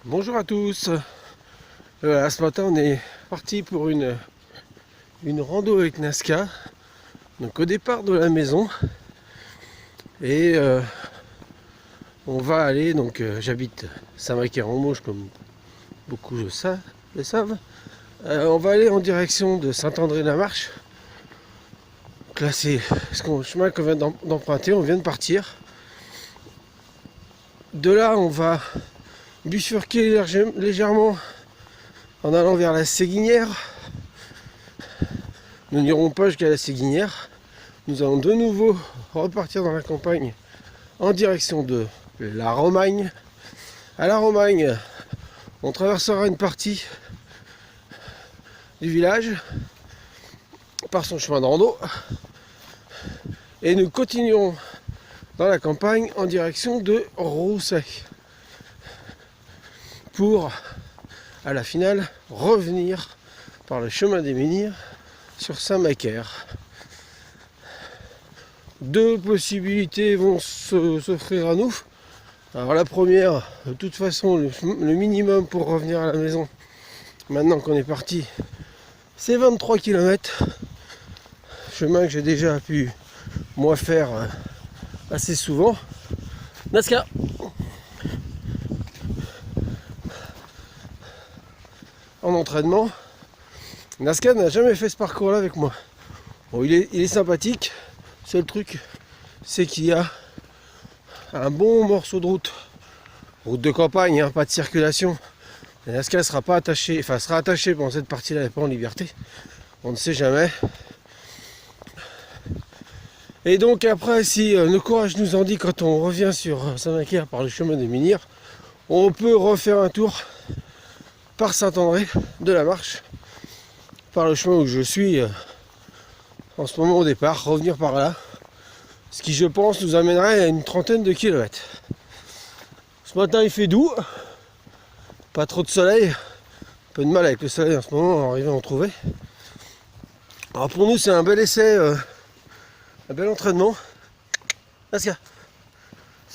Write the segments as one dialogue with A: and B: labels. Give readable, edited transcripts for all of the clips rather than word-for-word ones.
A: Bonjour à tous. Ce matin on est parti pour une rando avec Nazca. Donc au départ de la maison. Et on va aller, donc j'habite Saint-Macaire-en-Mauges comme beaucoup le savent. On va aller en direction de Saint-André-la-Marche. Donc là c'est le chemin qu'on vient d'emprunter, on vient de partir. De là on va bifurquer légèrement en allant vers la Séguinière. Nous n'irons pas jusqu'à la Séguinière. Nous allons de nouveau repartir dans la campagne en direction de la Romagne. À la Romagne, on traversera une partie du village par son chemin de rando et nous continuerons dans la campagne en direction de Rousset pour, à la finale, revenir par le chemin des Menhirs sur Saint-Macaire. Deux possibilités vont s'offrir à nous. Alors la première, de toute façon, le minimum pour revenir à la maison, maintenant qu'on est parti, c'est 23 km. Chemin que j'ai déjà pu, moi, faire assez souvent. Nazca. En entraînement. Nazca n'a jamais fait ce parcours-là avec moi. Bon, il est sympathique. Seul truc, c'est qu'il y a un bon morceau de route de campagne, hein, pas de circulation. Et Nazca sera pas attaché, sera attaché pendant cette partie-là et pas en liberté. On ne sait jamais. Et donc après, si le courage nous en dit, quand on revient sur Saint-Macaire par le chemin des Menhirs, on peut refaire un tour par Saint-André de la Marche, par le chemin où je suis en ce moment au départ, revenir par là, ce qui je pense nous amènerait à une trentaine de kilomètres. Ce matin il fait doux, pas trop de soleil, un peu de mal avec le soleil en ce moment, on va arriver à en trouver. Alors pour nous c'est un bel essai, un bel entraînement. C'est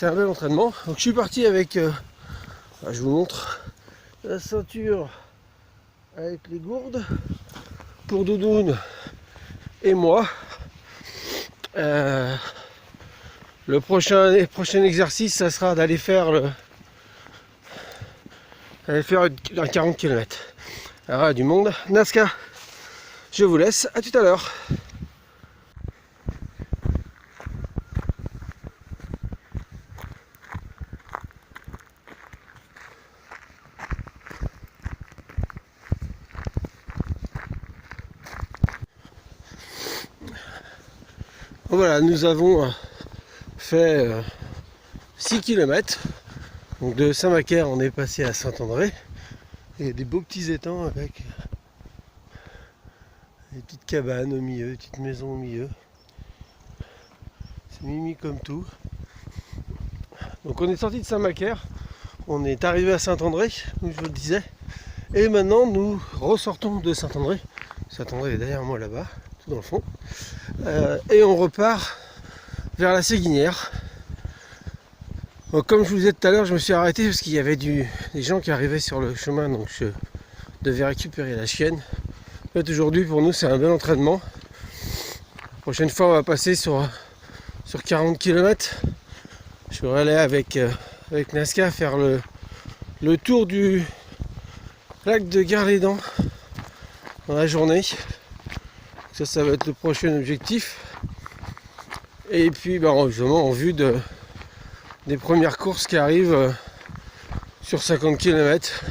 A: un bel entraînement. Donc je suis parti avec, je vous montre, la ceinture avec les gourdes pour Doudoune et moi. Le prochain exercice, ça sera d'aller faire un 40 km. Alors, il y a du monde. Nazca, je vous laisse. À tout à l'heure. Voilà, nous avons fait 6 km. Donc de Saint-Macaire, on est passé à Saint-André. Il y a des beaux petits étangs avec des petites cabanes au milieu, des petites maisons au milieu. C'est mimi comme tout. Donc on est sorti de Saint-Macaire, on est arrivé à Saint-André, comme je vous le disais. Et maintenant nous ressortons de Saint-André. Saint-André est derrière moi là-bas, tout dans le fond. Et on repart vers la Séguinière. Donc, comme je vous disais tout à l'heure, je me suis arrêté parce qu'il y avait des gens qui arrivaient sur le chemin, donc je devais récupérer la chienne. En fait, aujourd'hui pour nous c'est un bel entraînement. La prochaine fois on va passer sur 40 km. Je vais aller avec Nazca faire le tour du lac de Gare-les-Dents dans la journée. Ça va être le prochain objectif. Et puis justement en vue des premières courses qui arrivent sur 50 km.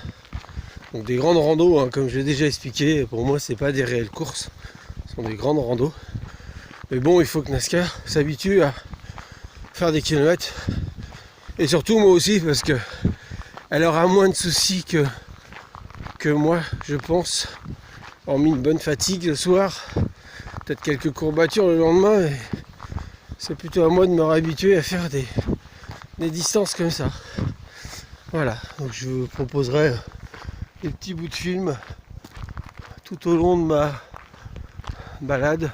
A: Donc des grandes randos, hein, comme je l'ai déjà expliqué. Pour moi c'est pas des réelles courses, ce sont des grandes randos. Mais bon, il faut que Nazca s'habitue à faire des kilomètres. Et surtout moi aussi, parce que elle aura moins de soucis que moi, je pense. Hormis une bonne fatigue le soir, peut-être quelques courbatures le lendemain, mais c'est plutôt à moi de me réhabituer à faire des distances comme ça. Voilà, donc je vous proposerai des petits bouts de film tout au long de ma balade,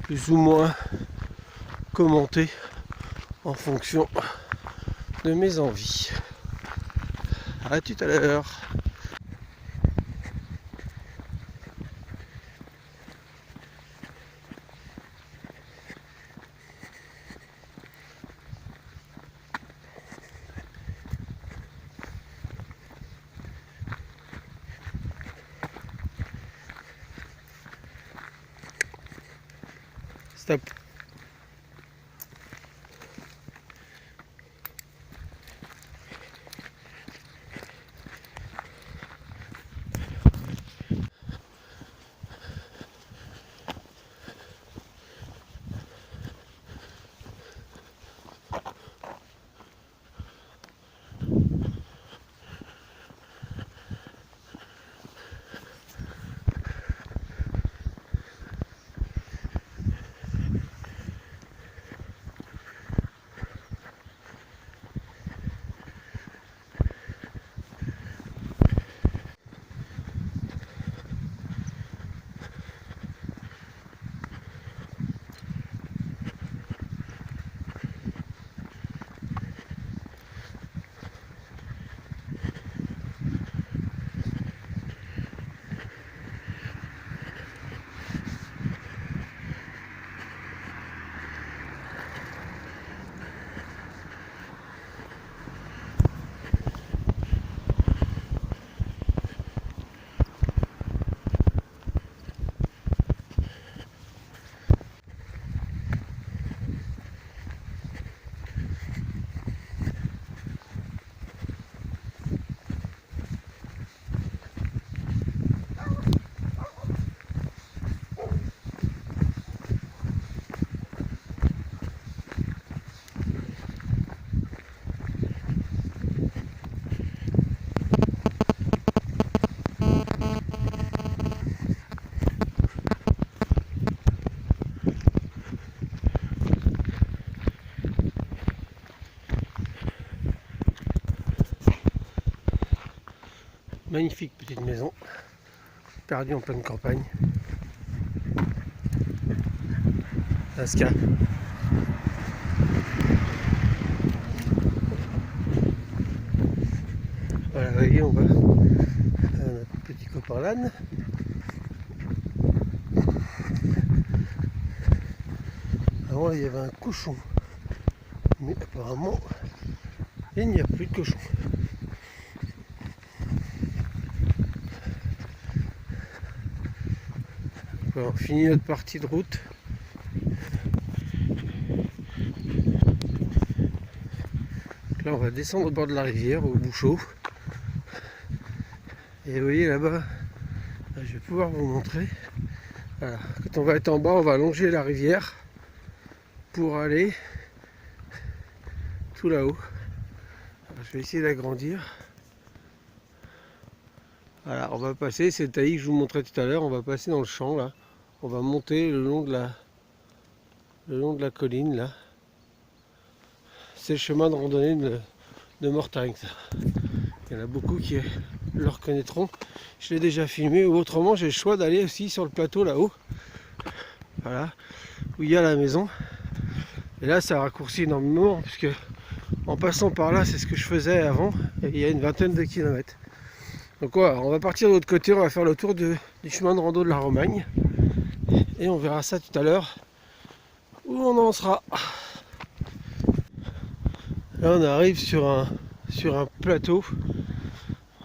A: plus ou moins commentés en fonction de mes envies. À tout à l'heure. Stop. Magnifique petite maison, perdue en pleine campagne. Aska. Voilà, vous voyez, on va à notre petit copain l'âne. Avant, il y avait un cochon, mais apparemment, il n'y a plus de cochon. Voilà, on finit notre partie de route. Là, on va descendre au bord de la rivière, au Bouchot. Et vous voyez là-bas, je vais pouvoir vous montrer. Voilà. Quand on va être en bas, on va longer la rivière pour aller tout là-haut. Je vais essayer d'agrandir. Voilà, on va passer, c'est le taillis que je vous montrais tout à l'heure, on va passer dans le champ là. On va monter le long de la colline là. C'est le chemin de randonnée de Mortagne. Il y en a beaucoup qui le reconnaîtront. Je l'ai déjà filmé, ou autrement j'ai le choix d'aller aussi sur le plateau là-haut. Voilà, où il y a la maison. Et là ça raccourcit énormément, puisque en passant par là, c'est ce que je faisais avant, et il y a une vingtaine de kilomètres. Donc voilà, on va partir de l'autre côté, on va faire le tour du chemin de rando de la Romagne. Et on verra ça tout à l'heure, où on en sera. Là on arrive sur un plateau.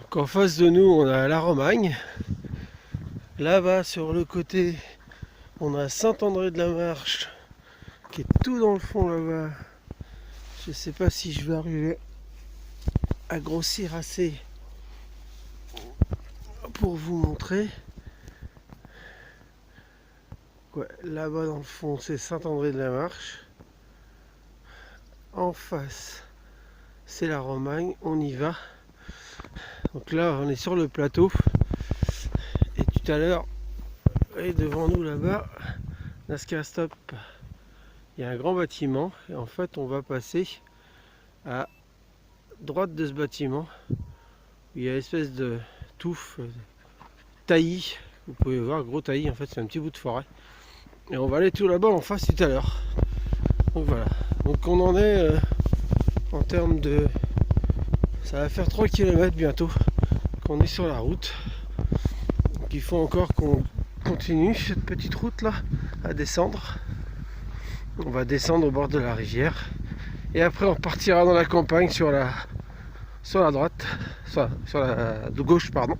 A: Donc en face de nous, on a la Romagne. Là-bas, sur le côté, on a Saint-André-de-la-Marche, qui est tout dans le fond là-bas. Je ne sais pas si je vais arriver à grossir assez pour vous montrer. Ouais, là-bas dans le fond, c'est Saint-André-de-la-Marche. En face, c'est la Romagne. On y va. Donc là, on est sur le plateau. Et tout à l'heure, et devant nous là-bas, Nasca Stop, il y a un grand bâtiment. Et en fait, on va passer à droite de ce bâtiment. Il y a une espèce de touffe, taillis. Vous pouvez voir, gros taillis. En fait, c'est un petit bout de forêt. Et on va aller tout là-bas en face tout à l'heure. Donc voilà. Donc on en est en termes de Ça va faire 3 km bientôt qu'on est sur la route. Donc il faut encore qu'on continue cette petite route là à descendre. On va descendre au bord de la rivière. Et après on partira dans la campagne sur la droite, sur la de gauche pardon.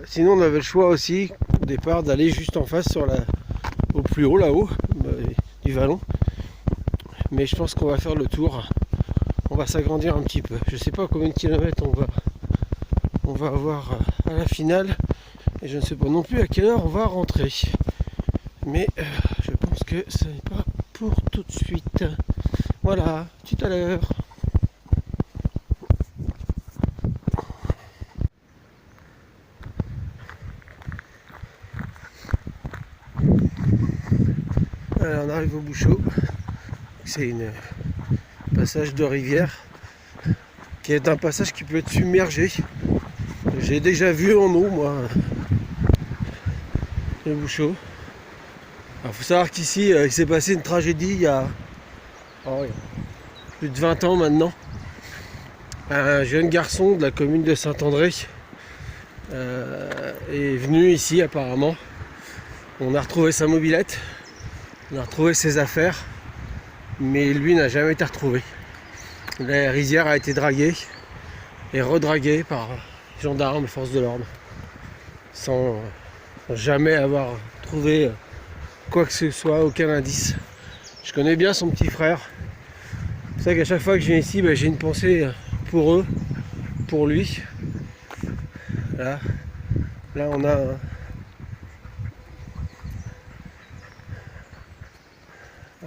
A: Sinon on avait le choix aussi au départ d'aller juste en face au plus haut là-haut du vallon. Mais je pense qu'on va faire le tour. On va s'agrandir un petit peu. Je sais pas combien de kilomètres on va avoir à la finale. Et je ne sais pas non plus à quelle heure on va rentrer. Mais je pense que ce n'est pas pour tout de suite. Voilà, tout à l'heure. Alors on arrive au Bouchot. C'est un passage de rivière qui est un passage qui peut être submergé. J'ai déjà vu en eau moi le Bouchot. Il faut savoir qu'ici il s'est passé une tragédie il y a plus de 20 ans maintenant. Un jeune garçon de la commune de Saint-André est venu ici apparemment. On a retrouvé sa mobilette, on a retrouvé ses affaires, mais lui n'a jamais été retrouvé. La rizière a été draguée et redraguée par gendarmes et forces de l'ordre sans jamais avoir trouvé quoi que ce soit, aucun indice. Je connais bien son petit frère. C'est pour ça qu'à chaque fois que je viens ici, j'ai une pensée pour eux, pour lui. Là on a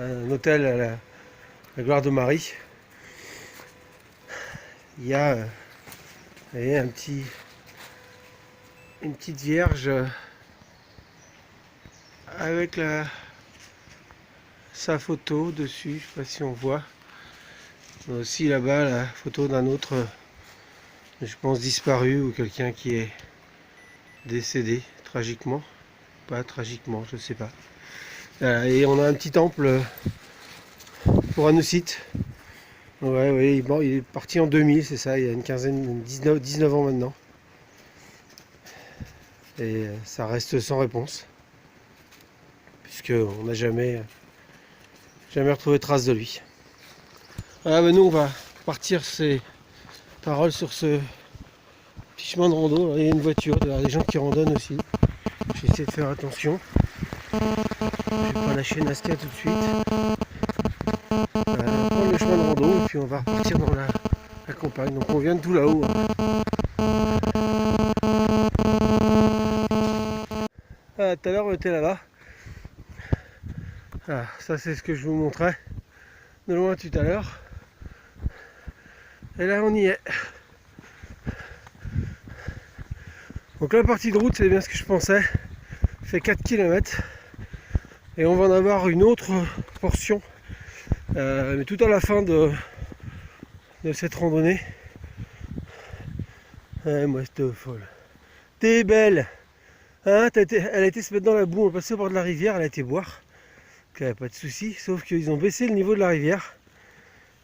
A: un hôtel à la Gloire de Marie. Il y a une petite vierge avec sa photo dessus, je sais pas si on voit. On a aussi là-bas la photo d'un autre, je pense disparu, ou quelqu'un qui est décédé tragiquement. Pas tragiquement, je sais pas. Et on a un petit temple pour Anoucite. Ouais, bon, il est parti en 2000, c'est ça, il y a une quinzaine, 19 ans maintenant. Et ça reste sans réponse. Puisqu'on n'a jamais retrouvé trace de lui. Voilà, nous on va partir ces paroles sur ce petit chemin de rando. Il y a une voiture, il y a des gens qui randonnent aussi. J'ai essayé de faire attention. Je vais pas lâcher Nastia tout de suite. Voilà, on va prendre le chemin de rando et puis on va repartir dans la campagne. Donc on vient de tout là-haut. Ah, tout à l'heure on était là-bas. Ah, ça c'est ce que je vous montrais de loin tout à l'heure. Et là on y est. Donc la partie de route c'est bien ce que je pensais. Fait 4 km. Et on va en avoir une autre portion. Mais tout à la fin de cette randonnée. Moi c'était folle. T'es belle. Hein, elle a été se mettre dans la boue, on est passé au bord de la rivière, elle a été boire. Donc il n'y a pas de souci, sauf qu'ils ont baissé le niveau de la rivière.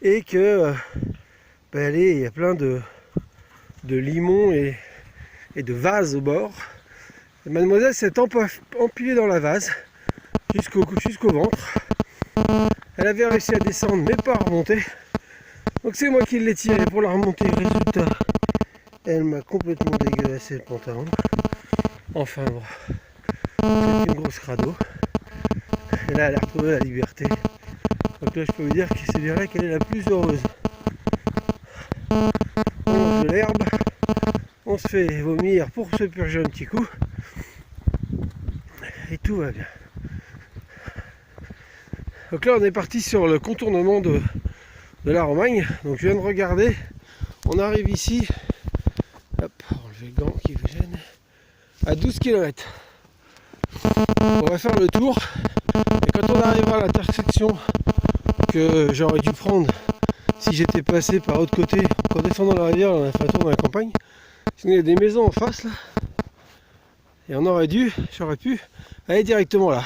A: Et que il y a plein de limons et de vases au bord. Et mademoiselle s'est empilée dans la vase jusqu'au ventre. Elle avait réussi à descendre mais pas à remonter. Donc c'est moi qui l'ai tirée pour la remonter. Résultat, elle m'a complètement dégueulassé le pantalon. Enfin bon, c'est une grosse crado. Et là elle a retrouvé la liberté. Donc là je peux vous dire que c'est bien là qu'elle est la plus heureuse. On mange de l'herbe, on se fait vomir pour se purger un petit coup. Et tout va bien. Donc là on est parti sur le contournement de la Romagne. Donc je viens de regarder, on arrive ici, hop, enlever le gant qui vous gêne, à 12 km. On va faire le tour et quand on arrivera à l'intersection que j'aurais dû prendre si j'étais passé par l'autre côté, en descendant la rivière, on a fait un tour dans la campagne. Sinon il y a des maisons en face là et j'aurais pu aller directement là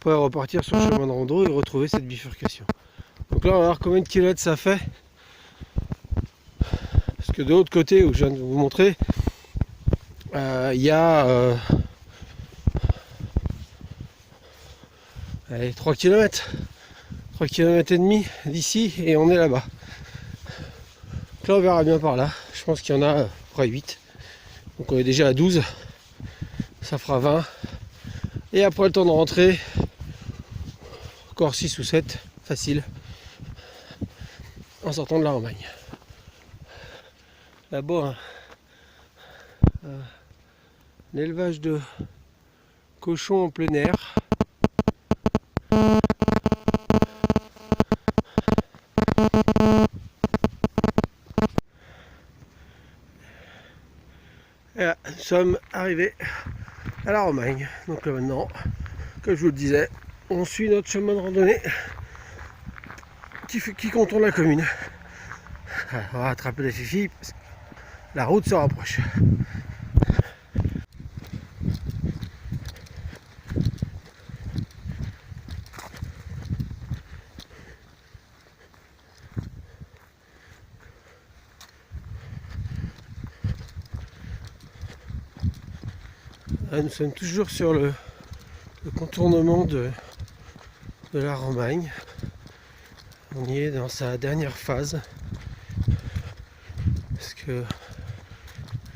A: pour repartir sur le chemin de rando et retrouver cette bifurcation. Donc là on va voir combien de kilomètres ça fait. Parce que de l'autre côté, où je viens de vous montrer, il y a 3 km. 3 km et demi d'ici et on est là-bas. Donc là on verra bien par là. Je pense qu'il y en a à peu près 8. Donc on est déjà à 12. Ça fera 20. Et après le temps de rentrer, encore 6 ou 7, facile, en sortant de la Romagne. Là-bas, un élevage de cochons en plein air. Et là, nous sommes arrivés à la Romagne. Donc là maintenant, comme je vous le disais, on suit notre chemin de randonnée qui contourne la commune. Alors, on va attraper les fifis parce que la route se rapproche. Là, nous sommes toujours sur le contournement de la Romagne. On y est dans sa dernière phase. Parce que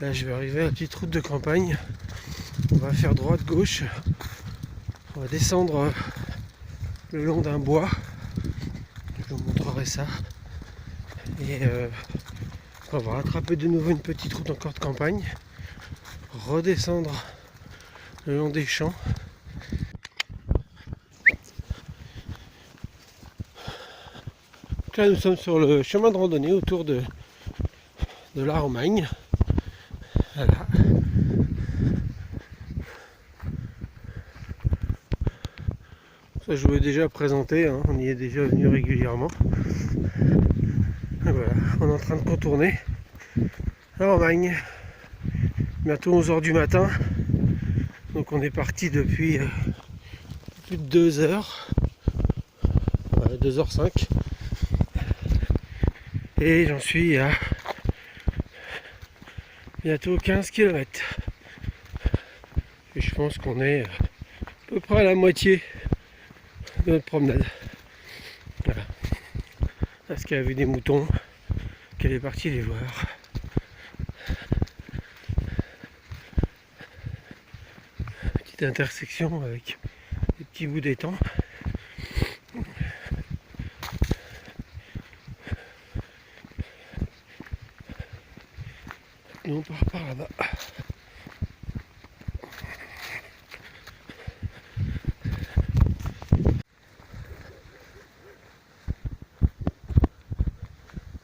A: là je vais arriver à la petite route de campagne. On va faire droite-gauche. On va descendre le long d'un bois. Je vous montrerai ça. Et on va rattraper de nouveau une petite route encore de campagne. Redescendre le long des champs. Donc là nous sommes sur le chemin de randonnée autour de la Romagne. Voilà. Ça je vous l'ai déjà présenté, hein. On y est déjà venu régulièrement. Et voilà, on est en train de contourner la Romagne. Bientôt 11 h du matin. Donc on est parti depuis plus de 2 heures. 2h05. Et j'en suis à bientôt 15 km. Et je pense qu'on est à peu près à la moitié de notre promenade. Voilà. Parce qu'elle a vu des moutons, qu'elle est partie les voir. Petite intersection avec des petits bouts d'étang. Nous on part par là-bas.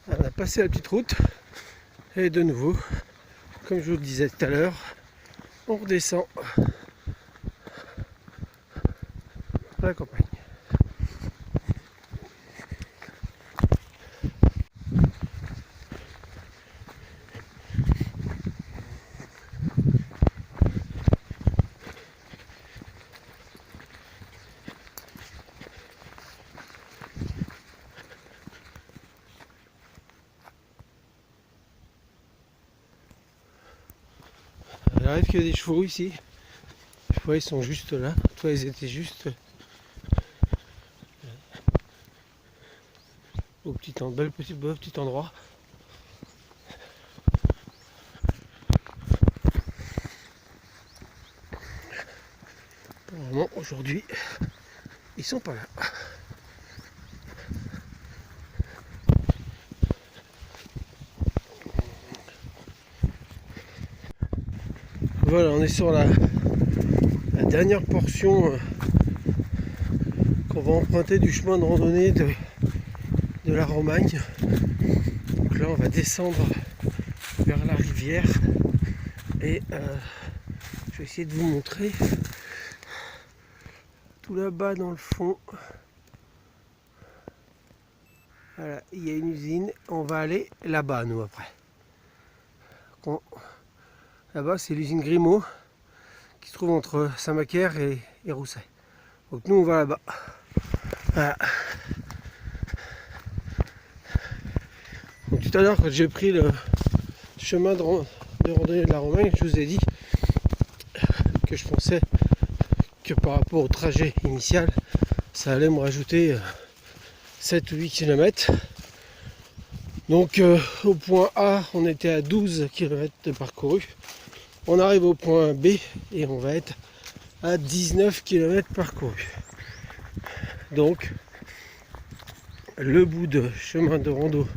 A: On a passé la petite route et de nouveau, comme je vous le disais tout à l'heure, on redescend à la campagne. Il arrive qu'il y a des chevaux ici. Les fois ils sont juste là. Toi ils étaient juste au petit endroit. Normalement aujourd'hui ils sont pas là. Voilà, on est sur la dernière portion qu'on va emprunter du chemin de randonnée de la Romagne. Donc là on va descendre vers la rivière et je vais essayer de vous montrer tout là-bas dans le fond. Voilà, il y a une usine, on va aller là-bas nous après. Là-bas c'est l'usine Grimaud qui se trouve entre Saint-Macaire et Rousset. Donc nous on va là-bas. Voilà. Donc tout à l'heure quand j'ai pris chemin de randonnée de la Romagne, je vous ai dit que je pensais que par rapport au trajet initial, ça allait me rajouter 7 ou 8 km. Donc au point A, on était à 12 km de parcouru. On arrive au point B et on va être à 19 km parcourus. Donc le bout de chemin de rando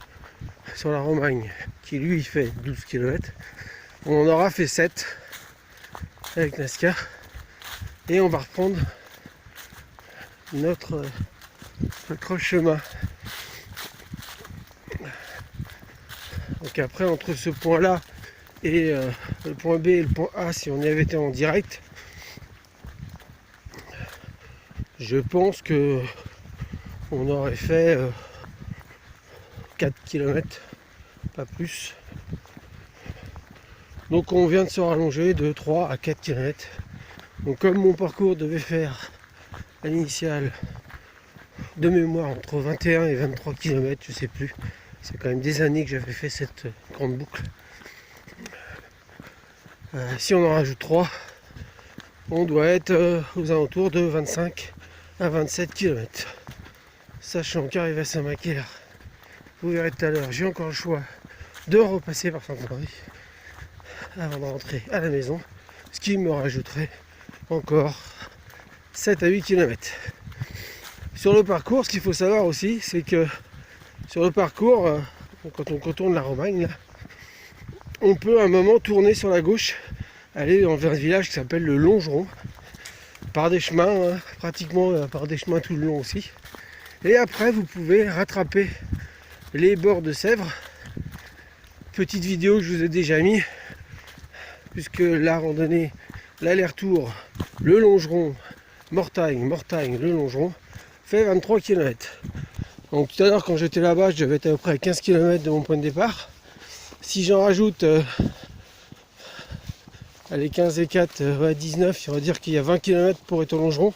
A: sur la Romagne, qui lui fait 12 km, on en aura fait 7 avec Nasca et on va reprendre notre chemin. Donc après, entre ce point là et le point B et le point A, si on y avait été en direct, je pense que on aurait fait 4 km, pas plus. Donc on vient de se rallonger de 3 à 4 km. Donc comme mon parcours devait faire à l'initiale de mémoire entre 21 et 23 km, je sais plus. C'est quand même des années que j'avais fait cette grande boucle. Si on en rajoute 3, on doit être aux alentours de 25 à 27 km. Sachant qu'arrivé à Saint-Macaire, vous verrez tout à l'heure, j'ai encore le choix de repasser par Saint-André avant de rentrer à la maison, ce qui me rajouterait encore 7 à 8 km. Sur le parcours, ce qu'il faut savoir aussi, c'est que sur le parcours, quand on contourne la Romagne, là, on peut à un moment tourner sur la gauche, aller vers un village qui s'appelle le Longeron, par des chemins, pratiquement par des chemins tout le long aussi. Et après, vous pouvez rattraper les bords de Sèvres. Petite vidéo que je vous ai déjà mis, puisque la randonnée, l'aller-retour, le Longeron, Mortagne, le Longeron, fait 23 km. Donc tout à l'heure, quand j'étais là-bas, je devais être à peu près à 15 km de mon point de départ. Si j'en rajoute allez, 15 et 4, 19, on va dire qu'il y a 20 km pour être au Longeron.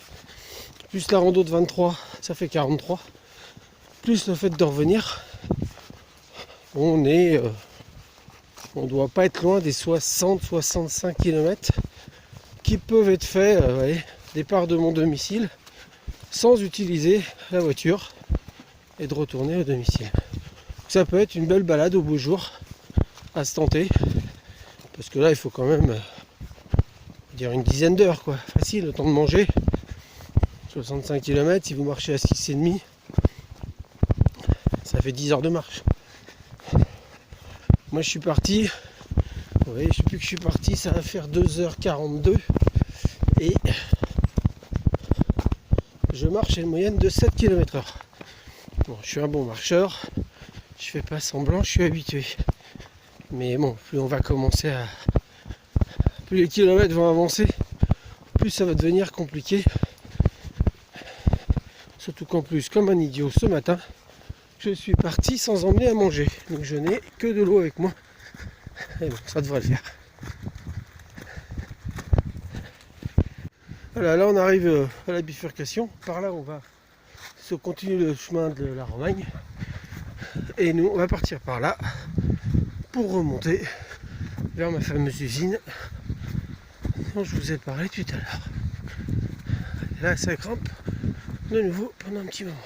A: Plus la rando de 23, ça fait 43. Plus le fait de revenir, on doit pas être loin des 60-65 km qui peuvent être faits, départ de mon domicile, sans utiliser la voiture et de retourner au domicile. Ça peut être une belle balade au beau jour à se tenter, parce que là il faut quand même dire une dizaine d'heures, quoi, facile, le temps de manger. 65 km, si vous marchez à 6,5, ça fait 10 heures de marche. Moi je suis parti, vous voyez, depuis que je suis parti, ça va faire 2h42 et je marche à une moyenne de 7 km/h. Bon, je suis un bon marcheur, je fais pas semblant, je suis habitué. Mais bon, plus on va commencer à... plus les kilomètres vont avancer, plus ça va devenir compliqué. Surtout qu'en plus, comme un idiot, ce matin, je suis parti sans emmener à manger. Donc je n'ai que de l'eau avec moi. Et bon, ça devrait le faire. Voilà, là on arrive à la bifurcation. Par là on va se continuer le chemin de la Romagne. Et nous on va partir par là pour remonter vers ma fameuse usine dont je vous ai parlé tout à l'heure. Et là ça grimpe de nouveau pendant un petit moment.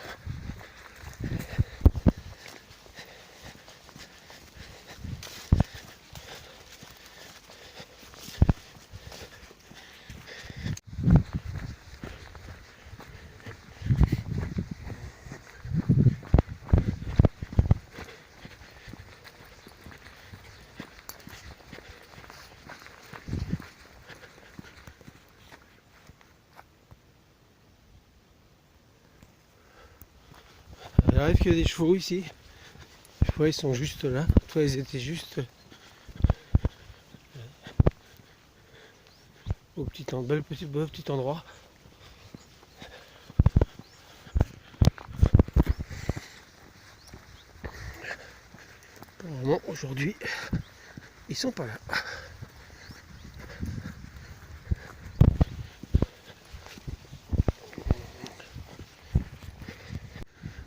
A: Il arrive qu'il y a des chevaux ici. Les chevaux ils sont juste là. Toi ils étaient juste au petit endroit. Pour le moment aujourd'hui ils sont pas là.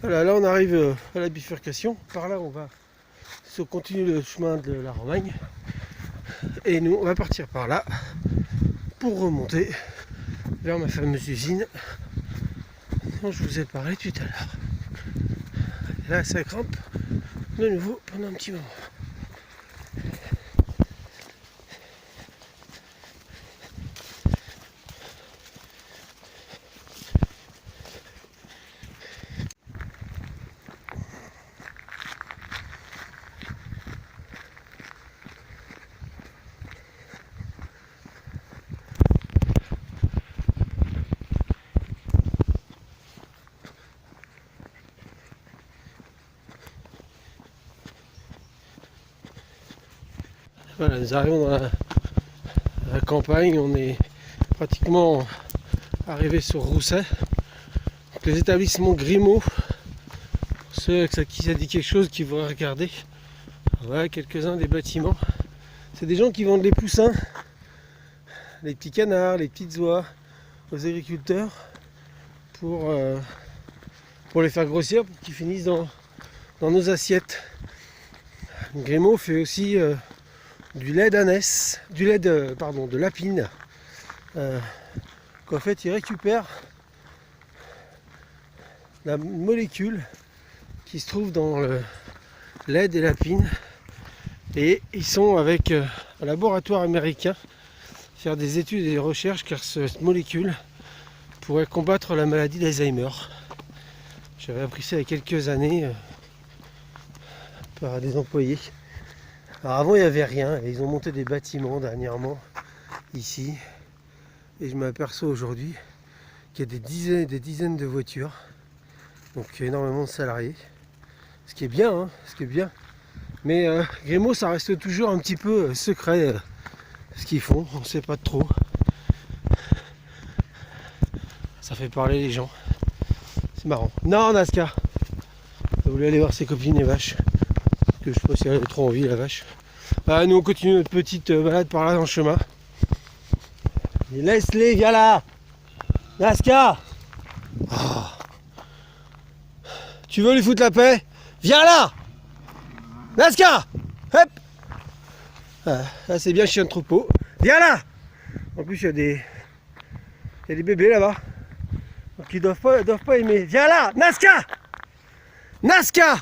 A: Voilà, là on arrive à la bifurcation. Par là on va on continue le chemin de la Romagne. Et nous, on va partir par là pour remonter vers ma fameuse usine dont je vous ai parlé tout à l'heure. Et là, ça grimpe de nouveau pendant un petit moment. Voilà, nous arrivons dans la campagne, on est pratiquement arrivé sur Rousset. Donc, les établissements Grimaud, pour ceux à qui ça dit quelque chose, qui vont regarder, voilà quelques-uns des bâtiments. C'est des gens qui vendent les poussins, les petits canards, les petites oies aux agriculteurs pour les faire grossir, pour qu'ils finissent dans nos assiettes. Grimaud fait aussi du lait d'ânesse, de lapine, qu'en fait il récupère la molécule qui se trouve dans le lait des lapines, et ils sont avec un laboratoire américain faire des études et des recherches car cette molécule pourrait combattre la maladie d'Alzheimer. J'avais appris ça il y a quelques années par des employés. Alors avant il n'y avait rien et ils ont monté des bâtiments dernièrement ici, et je m'aperçois aujourd'hui qu'il y a des dizaines de voitures, donc énormément de salariés, ce qui est bien, hein, ce qui est bien. Mais Grimaud, ça reste toujours un petit peu secret ce qu'ils font, on ne sait pas trop. Ça fait parler les gens, c'est marrant. Non, Nazca, elle voulait aller voir ses copines les vaches. Que je sais pas si elle avait trop envie, la vache. Voilà, nous on continue notre petite balade par là dans le chemin. Et laisse-les, viens là, Nazca. Oh. Tu veux lui foutre la paix? Viens là, Nazca. Hop. Ah, là c'est bien chien de troupeau. Viens là. En plus il y a des bébés là-bas, donc ils doivent pas aimer. Viens là, Nazca. Nazca.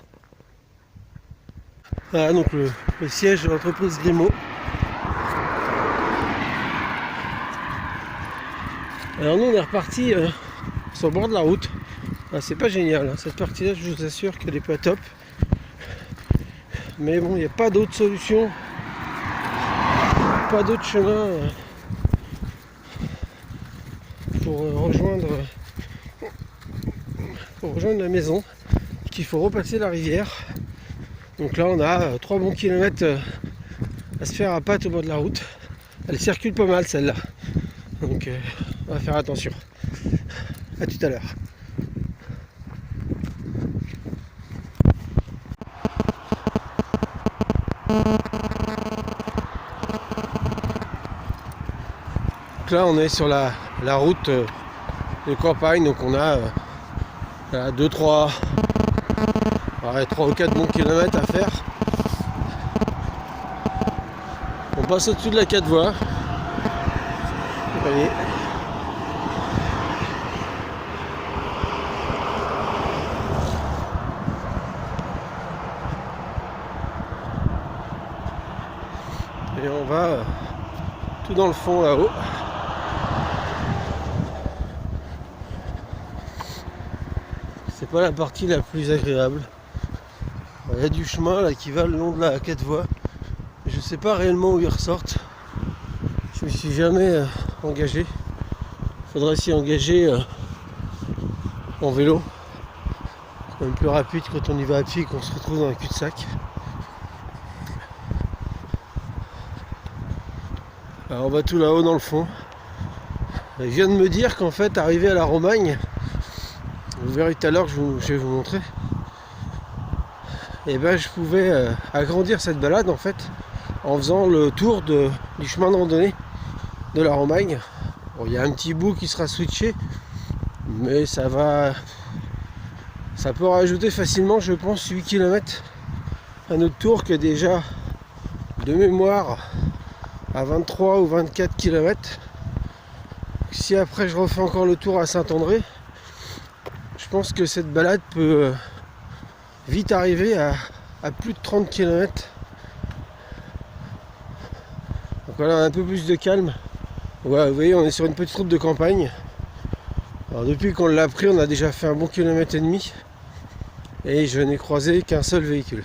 A: Voilà donc le siège de l'entreprise Grimaud. Alors nous on est reparti sur le bord de la route. Ah, c'est pas génial, hein. Cette partie là je vous assure qu'elle est pas top. Mais bon, il n'y a pas d'autre solution, pas d'autre chemin pour rejoindre la maison, qu'il faut repasser la rivière. Donc là on a 3 bons kilomètres à se faire à pattes au bord de la route. Elle circule pas mal celle-là, donc on va faire attention. À tout à l'heure. Donc là on est sur la route de campagne, donc on a 3 ou 4 bons kilomètres à faire. On passe au-dessus de la 4 voies. Allez. Et on va tout dans le fond là-haut. C'est pas la partie la plus agréable. Il y a du chemin là qui va le long de la 4 voies. Je sais pas réellement où ils ressortent. Je me suis jamais engagé. Il faudrait s'y engager en vélo. C'est quand même plus rapide quand on y va à pied et qu'on se retrouve dans un cul-de-sac. Alors on va tout là-haut dans le fond. Il vient de me dire qu'en fait, arrivé à la Romagne, vous verrez tout à l'heure, je vais vous montrer, et ben je pouvais agrandir cette balade en fait en faisant le tour du chemin de randonnée de la Romagne. Bon, il y a un petit bout qui sera switché, mais ça peut rajouter facilement, je pense, 8 km à notre tour qui est déjà de mémoire à 23 ou 24 km. Si après je refais encore le tour à Saint-André, je pense que cette balade peut vite arriver à plus de 30 km. Donc voilà, un peu plus de calme. Ouais, vous voyez, on est sur une petite route de campagne. Alors depuis qu'on l'a pris, on a déjà fait un bon kilomètre et demi. Et je n'ai croisé qu'un seul véhicule.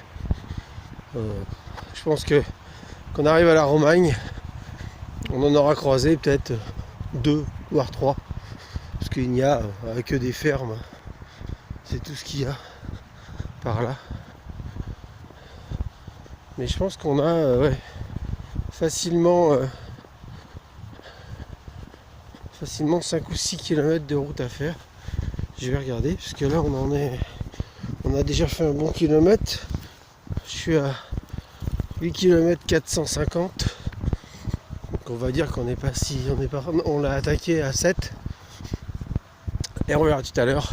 A: Je pense que quand on arrive à la Romagne, on en aura croisé peut-être 2 voire 3. Parce qu'il n'y a que des fermes. C'est tout ce qu'il y a par là. Mais je pense qu'on a facilement 5 ou 6 km de route à faire. Je vais regarder, parce que là on a déjà fait un bon kilomètre. Je suis à 8 km 450. Donc on va dire qu'on n'est pas si. On l'a attaqué à 7. Et on verra tout à l'heure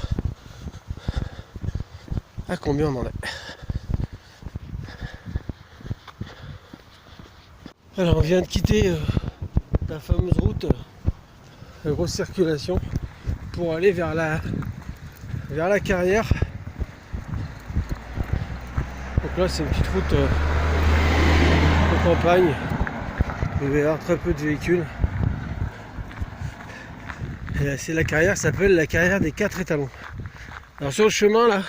A: à combien on en est. Alors on vient de quitter la fameuse route, la grosse circulation, pour aller vers la carrière. Donc là c'est une petite route de campagne. Il va y avoir très peu de véhicules. Et c'est la carrière, ça s'appelle la carrière des 4 étalons. Alors sur le chemin là,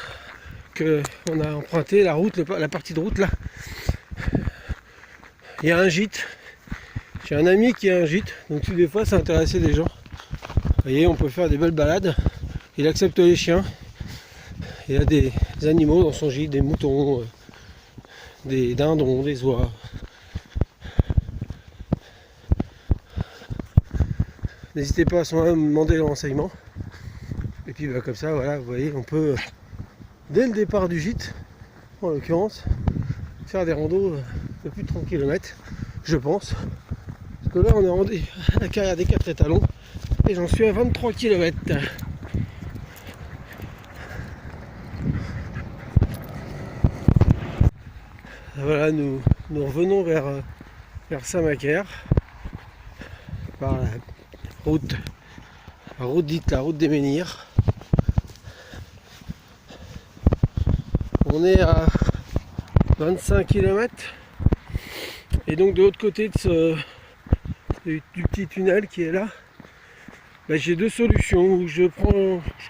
A: qu'on a emprunté, la route, la partie de route là, il y a un gîte. J'ai un ami qui a un gîte, donc des fois ça intéressait des gens. Vous voyez, on peut faire des belles balades. Il accepte les chiens. Il y a des animaux dans son gîte, des moutons, des dindons, des oies. N'hésitez pas à ce moment-là me demander le renseignement. Et puis comme ça, voilà, vous voyez, on peut, dès le départ du gîte, en l'occurrence, faire des randos de plus de 30 km, je pense. Parce que là, on est rendu à la carrière des 4 étalons et j'en suis à 23 km. Voilà, nous revenons vers Saint-Macaire par la route dite la route des Menhirs. On est à 25 km et donc de l'autre côté du petit tunnel qui est là, j'ai deux solutions. Où je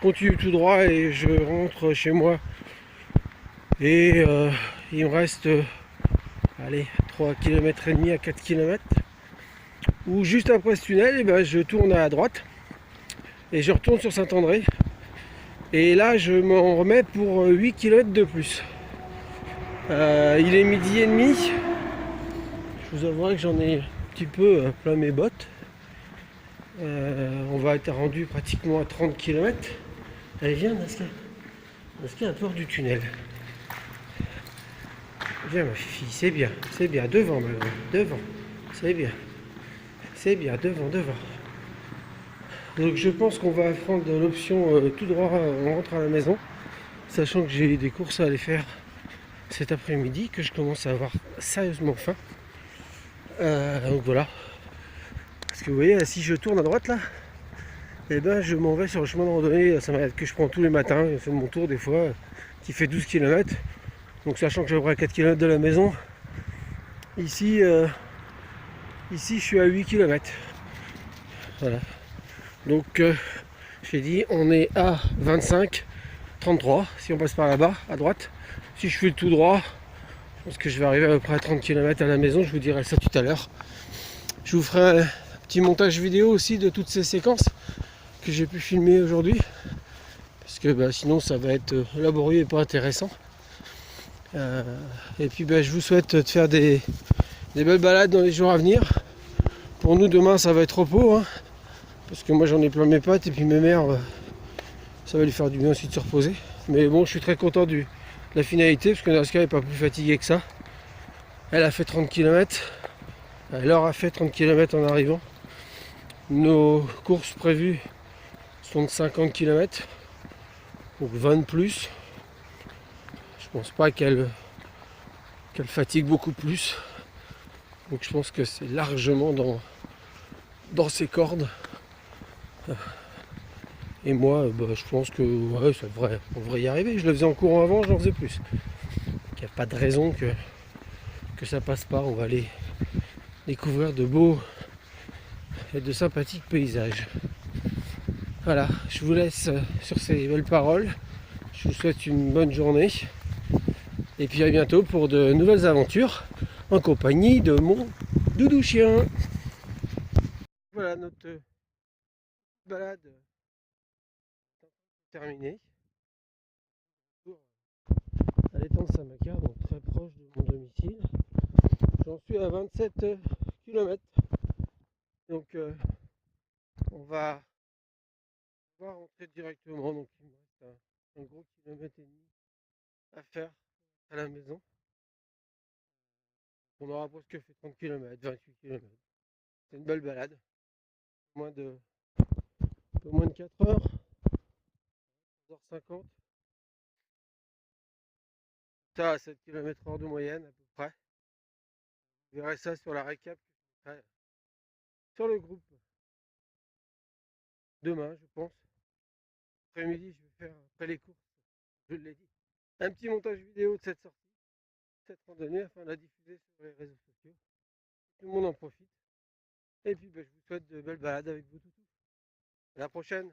A: continue tout droit et je rentre chez moi et il me reste 3 km et demi à 4 km, ou juste après ce tunnel je tourne à droite et je retourne sur Saint-André et là je m'en remets pour 8 km de plus. Il est midi et demi. Je vous avouerai que j'en ai un petit peu plein mes bottes. On va être rendu pratiquement à 30 km. Allez, viens Nasca. Nasca a peur du tunnel. Viens ma fille, c'est bien, devant, devant, c'est bien, devant. Donc je pense qu'on va prendre l'option tout droit, on rentre à la maison, sachant que j'ai des courses à aller faire cet après-midi, que je commence à avoir sérieusement faim. Donc voilà. Parce que vous voyez, si je tourne à droite là, je m'en vais sur le chemin de randonnée que je prends tous les matins. Je fais mon tour des fois, qui fait 12 km. Donc sachant que j'ai à 4 km de la maison, ici je suis à 8 km. Voilà. Donc j'ai dit on est à 25, 33 si on passe par là-bas à droite. Si je fais le tout droit, je pense que je vais arriver à peu près à 30 km à la maison, je vous dirai ça tout à l'heure. Je vous ferai un petit montage vidéo aussi de toutes ces séquences que j'ai pu filmer aujourd'hui. Parce que sinon ça va être laborieux et pas intéressant. Et puis je vous souhaite de faire des belles balades dans les jours à venir. Pour nous demain ça va être repos, hein, parce que moi j'en ai plein mes pattes et puis mes mères ça va lui faire du bien aussi de se reposer. Mais bon, je suis très content de la finalité parce que Nasca n'est pas plus fatiguée que ça. Elle a fait 30 km, elle aura fait 30 km en arrivant. Nos courses prévues sont de 50 km, donc 20 de plus. Je pense pas qu'elle qu'elle fatigue beaucoup plus. Donc je pense que c'est largement dans ses cordes. Et moi, je pense que ouais, on devrait y arriver. Je le faisais en courant avant, j'en faisais plus. Il n'y a pas de raison que ça passe pas. On va aller découvrir de beaux et de sympathiques paysages. Voilà, je vous laisse sur ces belles paroles. Je vous souhaite une bonne journée. Et puis à bientôt pour de nouvelles aventures en compagnie de mon doudou chien. Voilà, notre balade terminée. À l'étang de Saint-Macar, donc très proche de mon domicile. J'en suis à 27 km. Donc on va rentrer directement. Donc il me reste un gros kilomètre et demi à faire à la maison. On aura presque fait 30 km, 28 km. C'est une belle balade. Moins de, un peu moins de 4 heures, 11h50. Ça à 7 km/h de moyenne à peu près. Vous verrez ça sur la récap que je ferai sur le groupe demain, je pense. Après-midi, je vais faire après les courses, je l'ai dit, un petit montage vidéo de cette sortie, cette randonnée, afin de la diffuser sur les réseaux sociaux. Tout le monde en profite. Et puis, je vous souhaite de belles balades avec vous tout. À la prochaine.